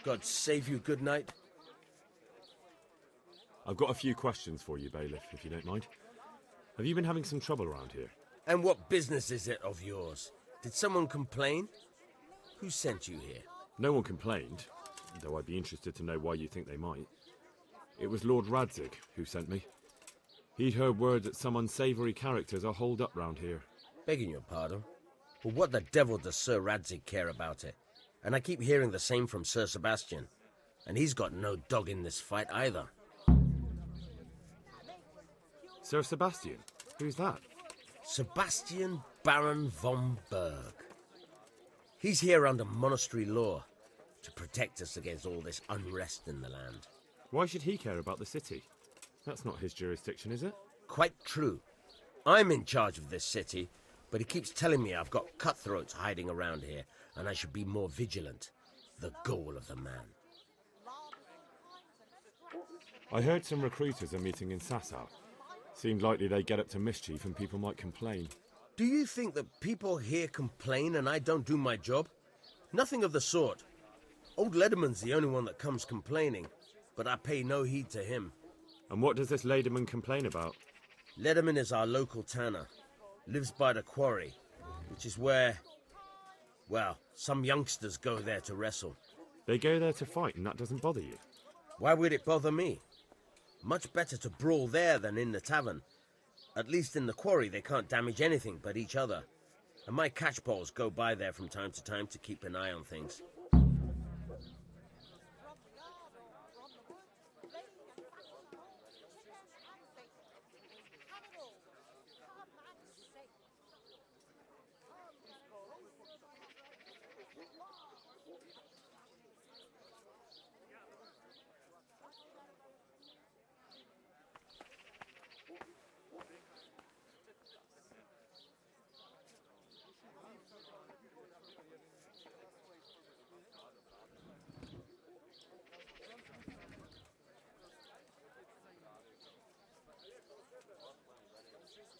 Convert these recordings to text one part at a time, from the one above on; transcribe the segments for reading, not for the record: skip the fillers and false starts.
God save you, good night. I've got a few questions for you, Bailiff, if you don't mind. Have you been having some trouble around here? And what business is it of yours? Did someone complain? Who sent you here? No one complained, though I'd be interested to know why you think they might. It was Lord Radzig who sent me. He'd heard word that some unsavoury characters are holed up round here. Begging your pardon? Well, what the devil does Sir Radzig care about it? And I keep hearing the same from Sir Sebastian. And he's got no dog in this fight either. Sir Sebastian? Who's that? Sebastian Baron von Berg. He's here under monastery law to protect us against all this unrest in the land. Why should he care about the city? That's not his jurisdiction, is it? Quite true. I'm in charge of this city, but he keeps telling me I've got cutthroats hiding around here, and I should be more vigilant. The goal of the man. I heard some recruiters are meeting in Sasau. Seemed likely they get up to mischief and people might complain. Do you think that people here complain and I don't do my job? Nothing of the sort. Old Lederman's the only one that comes complaining, but I pay no heed to him. And what does this Lederman complain about? Lederman is our local tanner. Lives by the quarry, which is where, well, some youngsters go there to wrestle. They go there to fight and that doesn't bother you? Why would it bother me? Much better to brawl there than in the tavern. At least in the quarry they can't damage anything but each other. And my catchpoles go by there from time to keep an eye on things.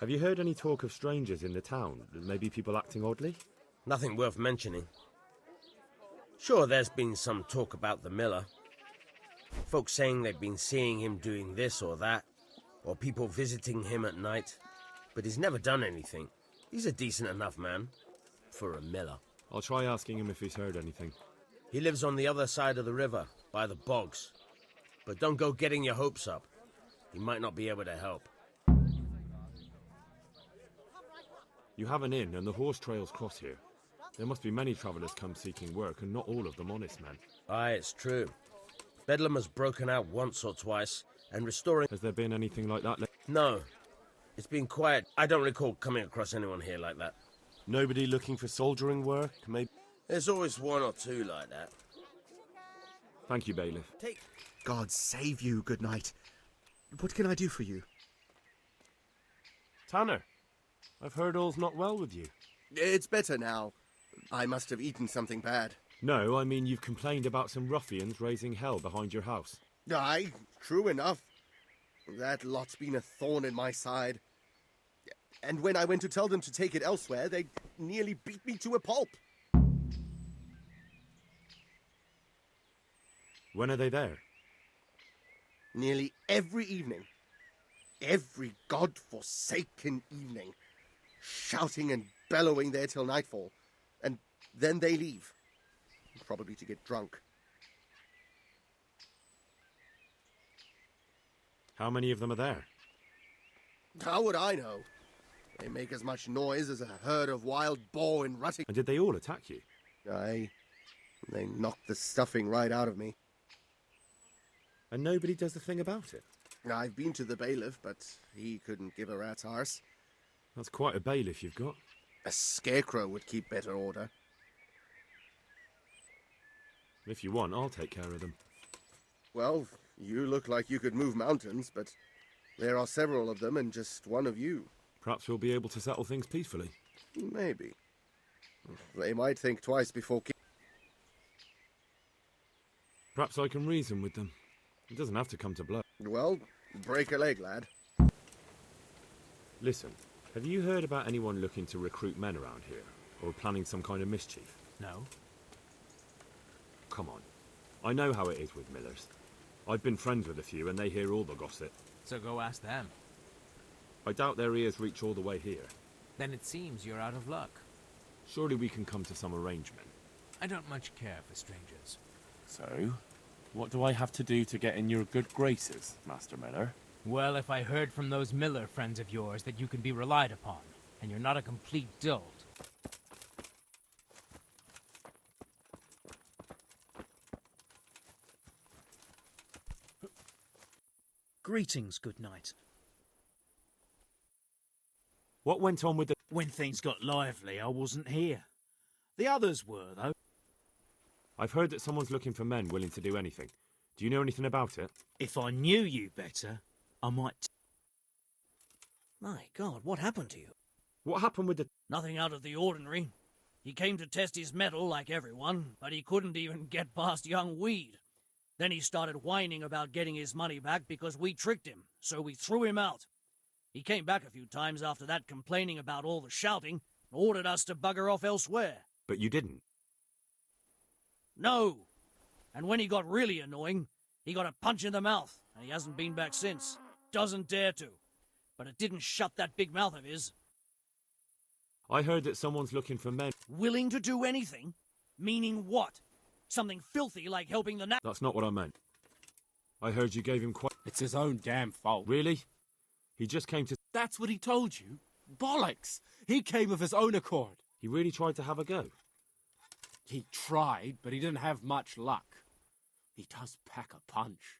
Have you heard any talk of strangers in the town? Maybe people acting oddly? Nothing worth mentioning. Sure, there's been some talk about the miller. Folks saying they've been seeing him doing this or that, or people visiting him at night. But he's never done anything. He's a decent enough man. For a miller. I'll try asking him if he's heard anything. He lives on the other side of the river, by the bogs. But don't go getting your hopes up. He might not be able to help. You have an inn and the horse trails cross here. There must be many travellers come seeking work and not all of them honest men. Aye, it's true. Bedlam has broken out once or twice and restoring... Has there been anything like that? No. It's been quiet. I don't recall coming across anyone here like that. Nobody looking for soldiering work, maybe? There's always one or two like that. Thank you, Bailiff. God save you, good night. What can I do for you? Tanner, I've heard all's not well with you. It's better now. I must have eaten something bad. No, I mean you've complained about some ruffians raising hell behind your house. Aye, true enough. That lot's been a thorn in my side. And when I went to tell them to take it elsewhere, they nearly beat me to a pulp. When are they there? Nearly every evening. Every god-forsaken evening. Shouting and bellowing there till nightfall. And then they leave. Probably to get drunk. How many of them are there? How would I know? They make as much noise as a herd of wild boar in rutting. And did they all attack you? Aye. They knocked the stuffing right out of me. And nobody does a thing about it? I've been to the bailiff, but he couldn't give a rat's arse. That's quite a bailiff you've got. A scarecrow would keep better order. If you want, I'll take care of them. Well, you look like you could move mountains, but there are several of them and just one of you. Perhaps we'll be able to settle things peacefully. Maybe. They might think twice before... Perhaps I can reason with them. It doesn't have to come to blows. Well, break a leg, lad. Listen, have you heard about anyone looking to recruit men around here? Or planning some kind of mischief? No. Come on. I know how it is with millers. I've been friends with a few and they hear all the gossip. So go ask them. I doubt their ears reach all the way here. Then it seems you're out of luck. Surely we can come to some arrangement. I don't much care for strangers. So, what do I have to do to get in your good graces, Master Miller? Well, if I heard from those Miller friends of yours that you can be relied upon, and you're not a complete dolt. Greetings, good knight. What went on with the... When things got lively, I wasn't here. The others were, though. I've heard that someone's looking for men willing to do anything. Do you know anything about it? If I knew you better, I might... My God, what happened to you? What happened with the... Nothing out of the ordinary. He came to test his mettle like everyone, but he couldn't even get past young Weed. Then he started whining about getting his money back because we tricked him, so we threw him out. He came back a few times after that complaining about all the shouting, and ordered us to bugger off elsewhere. But you didn't. No. And when he got really annoying, he got a punch in the mouth, and he hasn't been back since. Doesn't dare to. But it didn't shut that big mouth of his. I heard that someone's looking for men... Willing to do anything? Meaning what? Something filthy like helping the... That's not what I meant. I heard you gave him quite... It's his own damn fault. Really? He just came to... That's what he told you? Bollocks! He came of his own accord. He really tried to have a go. He tried, but he didn't have much luck. He does pack a punch.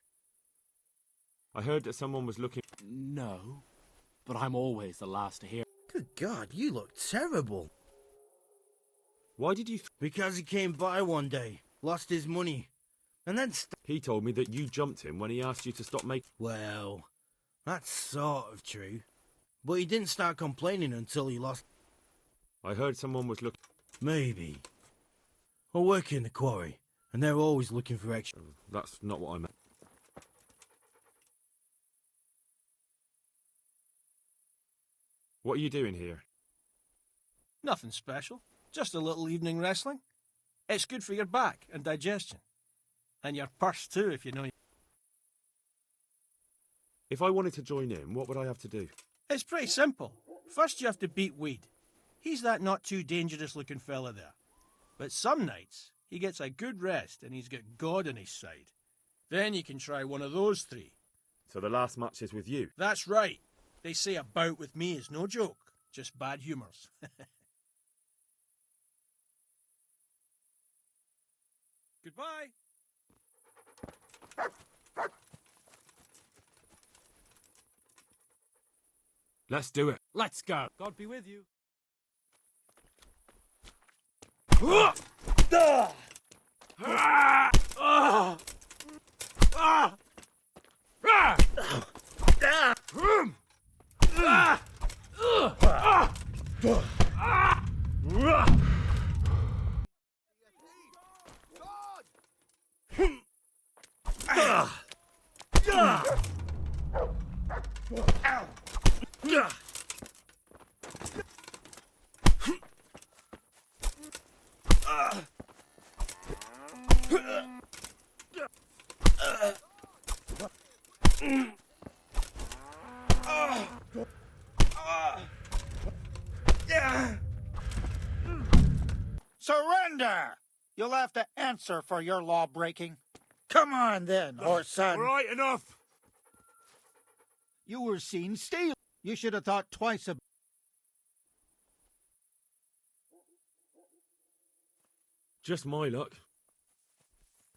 I heard that someone was looking... No, but I'm always the last to hear. Good God, you look terrible. Why did you... Because he came by one day, lost his money, and then... He told me that you jumped him when he asked you to stop making... Well, that's sort of true. But he didn't start complaining until he lost... I heard someone was looking... Maybe. I work in the quarry, and they're always looking for extra... That's not what I meant. What are you doing here? Nothing special. Just a little evening wrestling. It's good for your back and digestion. And your purse too, if you know. If I wanted to join in, what would I have to do? It's pretty simple. First you have to beat Weed. He's that not too dangerous looking fella there. But some nights, he gets a good rest and he's got God on his side. Then you can try one of those three. So the last match is with you? That's right. They say a bout with me is no joke. Just bad humours. Goodbye. Let's do it. Let's go. God be with you. Surrender! You'll have to answer for your law-breaking. Come on, then, horse son. Right, enough! You were seen stealing. You should have thought twice about... Just my luck.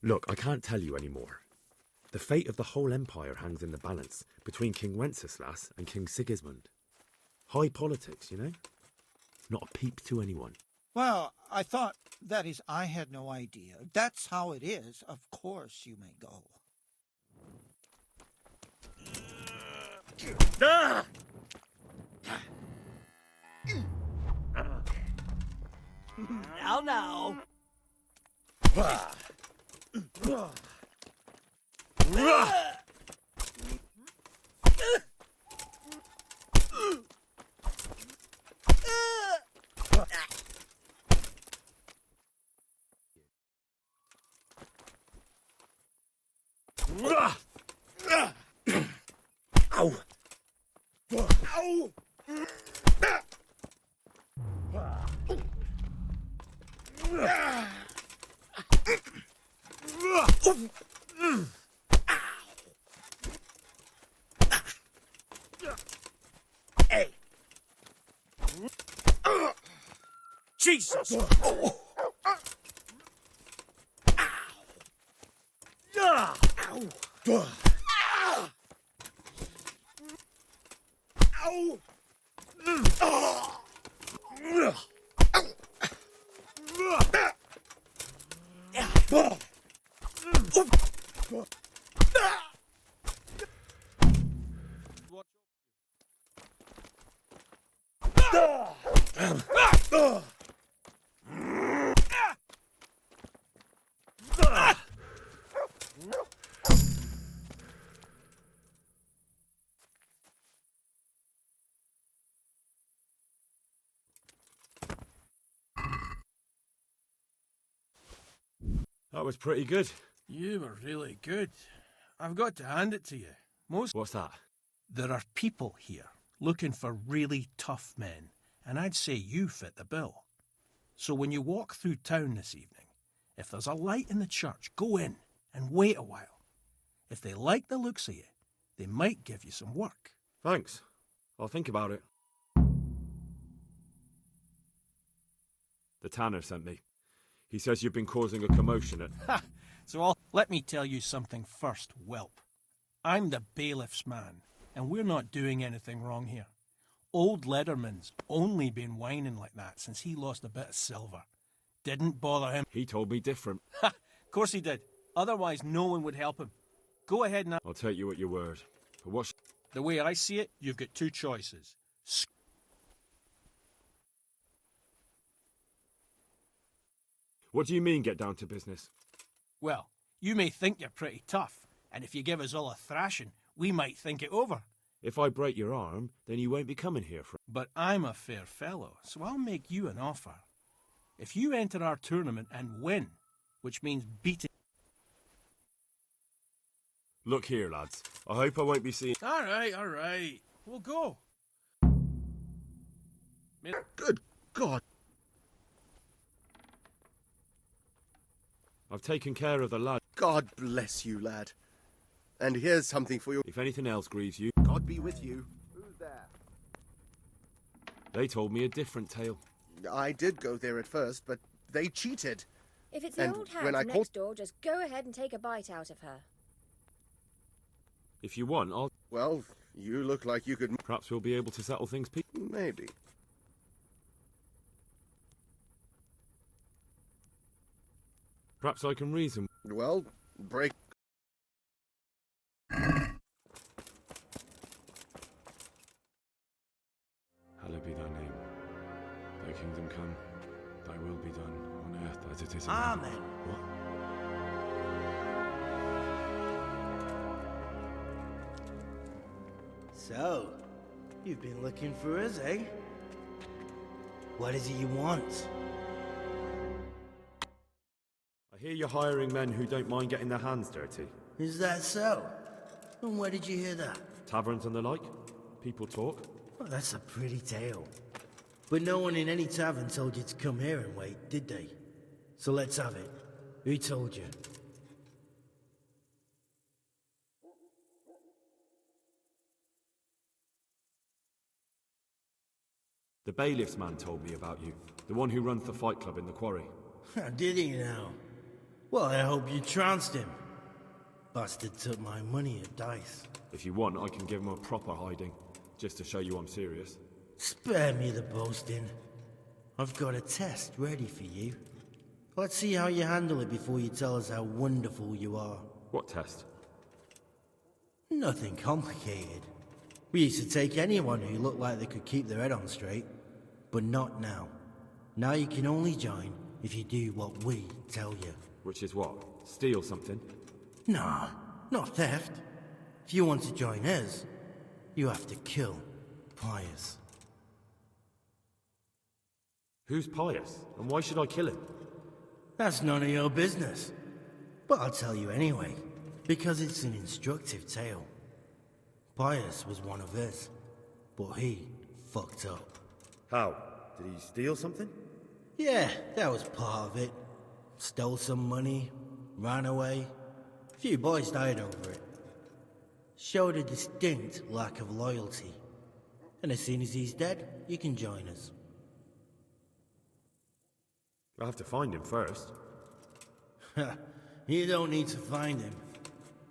Look, I can't tell you anymore. The fate of the whole empire hangs in the balance between King Wenceslas and King Sigismund. High politics, you know? Not a peep to anyone. Well, I thought... That is, I had no idea. That's how it is. Of course you may go. Now. Ow! Ow! Hey! Jesus! That was pretty good. You were really good. I've got to hand it to you. What's that? There are people here looking for really tough men, and I'd say you fit the bill. So when you walk through town this evening, if there's a light in the church, go in and wait a while. If they like the looks of you, they might give you some work. Thanks. I'll think about it. The tanner sent me. He says you've been causing a commotion at... Ha! So let me tell you something first, whelp. I'm the bailiff's man, and we're not doing anything wrong here. Old Lederman's only been whining like that since he lost a bit of silver. Didn't bother him. He told me different. Ha! Of course he did. Otherwise, no one would help him. Go ahead now. I'll take you at your word. But what's... The way I see it, you've got two choices. What do you mean, get down to business? Well, you may think you're pretty tough, and if you give us all a thrashing, we might think it over. If I break your arm, then you won't be coming here for... But I'm a fair fellow, so I'll make you an offer. If you enter our tournament and win, which means beating... Look here, lads. I hope I won't be seeing... All right. We'll go. Good God. I've taken care of the lad. God bless you, lad. And here's something for you. If anything else grieves you... God be with you. Who's there? They told me a different tale. I did go there at first, but they cheated. If it's the And old hag when I from called- next door, just go ahead and take a bite out of her. If you want, I'll... Well, you look like you could... Perhaps we'll be able to settle things Maybe. Perhaps I can reason. Well, break... Hallowed be thy name. Thy kingdom come. Thy will be done on earth as it is in Amen. heaven. What? So, you've been looking for us, eh? What is it you want? I hear you're hiring men who don't mind getting their hands dirty. Is that so? And where did you hear that? Taverns and the like. People talk. Well, that's a pretty tale. But no one in any tavern told you to come here and wait, did they? So let's have it. Who told you? The bailiff's man told me about you. The one who runs the fight club in the quarry. Did he now? Well, I hope you trounced him. Bastard took my money at dice. If you want, I can give him a proper hiding, just to show you I'm serious. Spare me the boasting. I've got a test ready for you. Let's see how you handle it before you tell us how wonderful you are. What test? Nothing complicated. We used to take anyone who looked like they could keep their head on straight. But not now. Now you can only join if you do what we tell you. Which is what? Steal something? Nah, not theft. If you want to join us, you have to kill Pius. Who's Pius? And why should I kill him? That's none of your business. But I'll tell you anyway. Because it's an instructive tale. Pius was one of us, but he fucked up. How? Did he steal something? Yeah, that was part of it. Stole some money, ran away. A few boys died over it. Showed a distinct lack of loyalty. And as soon as he's dead, you can join us. I'll have to find him first. You don't need to find him.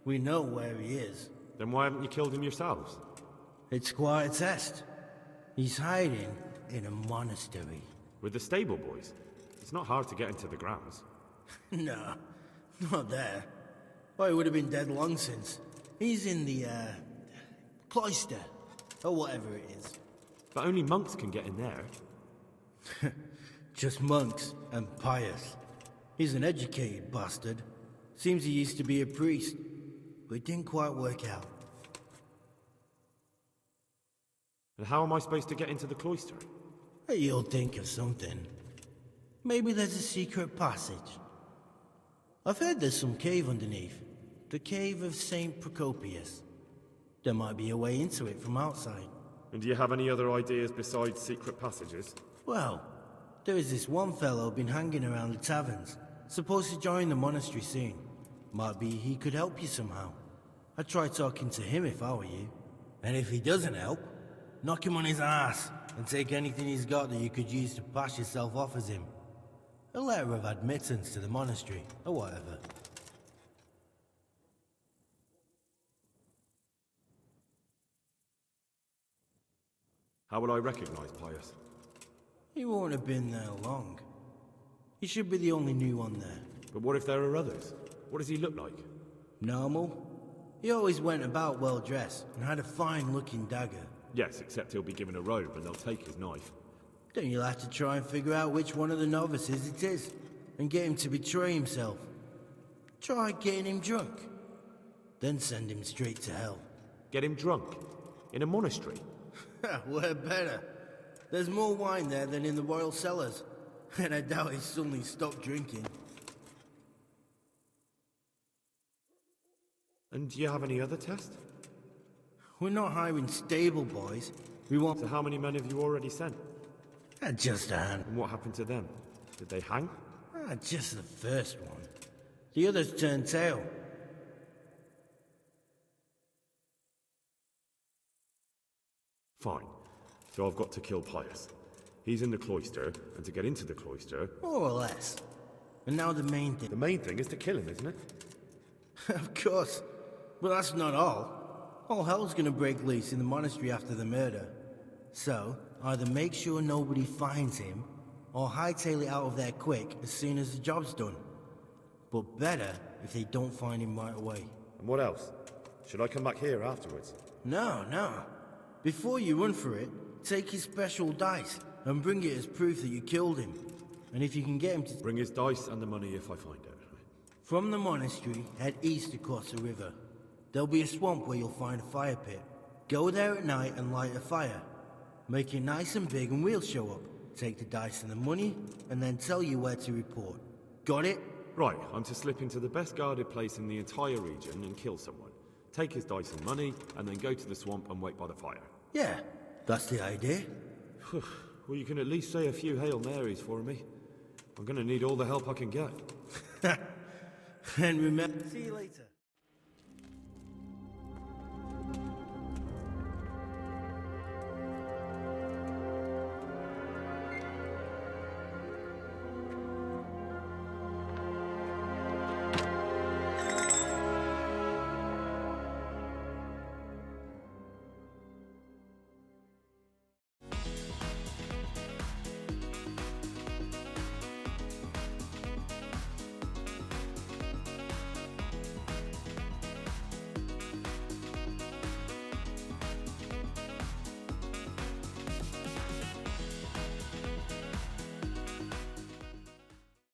We know where he is. Then why haven't you killed him yourselves? It's quite a test. He's hiding in a monastery. With the stable boys? It's not hard to get into the grounds. No, not there. Well, he would have been dead long since. He's in the, cloister, or whatever it is. But only monks can get in there. Just monks and Pius. He's an educated bastard. Seems he used to be a priest, but it didn't quite work out. And how am I supposed to get into the cloister? You'll think of something. Maybe there's a secret passage. I've heard there's some cave underneath. The cave of St. Procopius. There might be a way into it from outside. And do you have any other ideas besides secret passages? Well, there is this one fellow been hanging around the taverns. Supposed to join the monastery soon. Might be he could help you somehow. I'd try talking to him if I were you. And if he doesn't help, knock him on his ass and take anything he's got that you could use to pass yourself off as him. A letter of admittance to the monastery, or whatever. How will I recognize Pius? He won't have been there long. He should be the only new one there. But what if there are others? What does he look like? Normal. He always went about well dressed and had a fine looking dagger. Yes, except he'll be given a robe and they'll take his knife. Then you'll have to try and figure out which one of the novices it is and get him to betray himself. Try getting him drunk. Then send him straight to hell. Get him drunk? In a monastery? We're better. There's more wine there than in the royal cellars. And I doubt he suddenly stopped drinking. And do you have any other test? We're not hiring stable boys. We want... So how many men have you already sent? Just a hand. And what happened to them? Did they hang? Just the first one. The others turned tail. Fine. So I've got to kill Pius. He's in the cloister, and to get into the cloister... More or less. And now the main thing... The main thing is to kill him, isn't it? Of course. But that's not all. All hell's gonna break loose in the monastery after the murder. So, either make sure nobody finds him, or hightail it out of there quick as soon as the job's done. But better if they don't find him right away. And what else? Should I come back here afterwards? No. Before you run for it, take his special dice and bring it as proof that you killed him. And if you can get him to... Bring his dice and the money if I find it. From the monastery, head east across the river. There'll be a swamp where you'll find a fire pit. Go there at night and light a fire. Make it nice and big and we'll show up. Take the dice and the money, and then tell you where to report. Got it? Right, I'm to slip into the best guarded place in the entire region and kill someone. Take his dice and money, and then go to the swamp and wait by the fire. Yeah, that's the idea. Well, you can at least say a few Hail Marys for me. I'm gonna need all the help I can get. And remember... See you later.